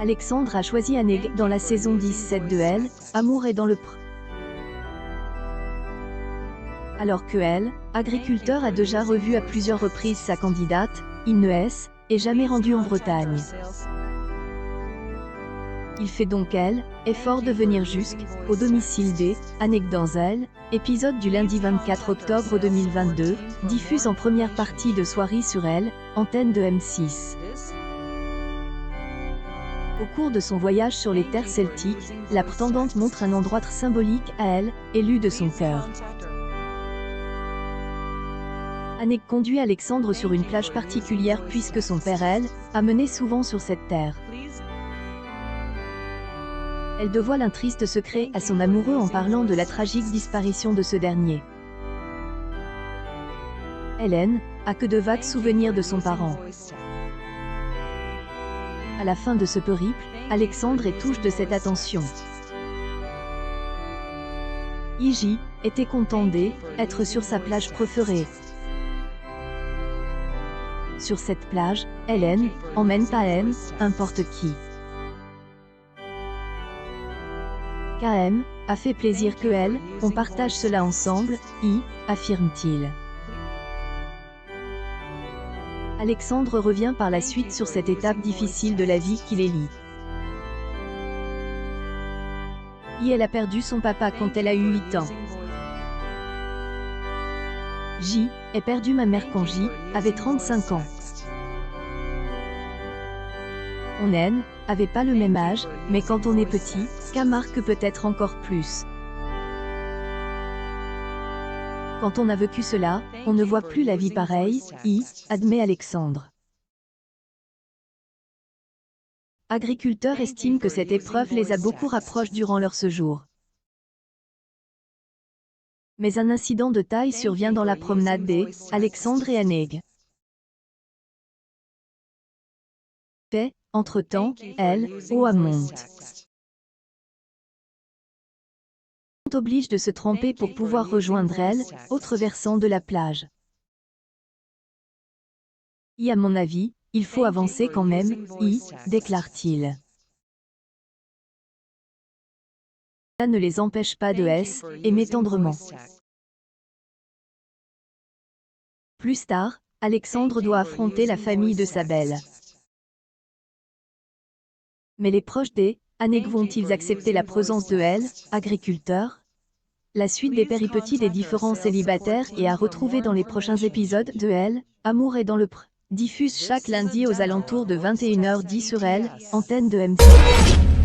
Alexandre a choisi Aneg dans la saison 17 de Elle, Amour est dans le pré. Alors que Elle, agriculteur, a déjà revu à plusieurs reprises sa candidate, il ne est jamais rendu en Bretagne. Il fait donc effort de venir jusqu'au domicile des Aneg dans Elle, épisode du lundi 24 octobre 2022, diffuse en première partie de soirée sur Elle, antenne de M6. Au cours de son voyage sur les terres celtiques, la prétendante montre un endroit symbolique à Elle, élu de son cœur. Aneg conduit Alexandre sur une plage particulière puisque son père, Elle, a mené souvent sur cette terre. Elle dévoile un triste secret à son amoureux en parlant de la tragique disparition de ce dernier. Hélène a que de vagues souvenirs de son parent. À la fin de ce périple, Alexandre est touché de cette attention. Iji était content d'être sur sa plage préférée. Sur cette plage, Hélène emmène pas n'importe qui. KM a fait plaisir que Elle, on partage cela ensemble, affirme-t-il. Alexandre revient par la suite sur cette étape difficile de la vie qui les lie. Elle a perdu son papa quand elle a eu 8 ans. J a perdu ma mère quand J avait 35 ans. On avait pas le même âge, mais quand on est petit, K marque peut-être encore plus. Quand on a vécu cela, on ne voit plus la vie pareille, admet Alexandre. Agriculteurs estiment que cette épreuve les a beaucoup rapprochés durant leur séjour. Mais un incident de taille survient dans la promenade des Alexandre et Aneg. Entre-temps, Elle, monte. Oblige de se tremper pour pouvoir rejoindre Elle, autre versant de la plage. À mon avis, il faut avancer quand même, déclare-t-il. Ça ne les empêche pas de aimer tendrement. Plus tard, Alexandre doit affronter la famille de sa belle. Mais les proches des Aneg vont-ils accepter la présence de Elle, agriculteur? La suite des péripéties des différents célibataires est à retrouver dans les prochains épisodes de Elle, Amour est dans le pré. Diffuse chaque lundi aux alentours de 21h10 sur Elle, antenne de M6.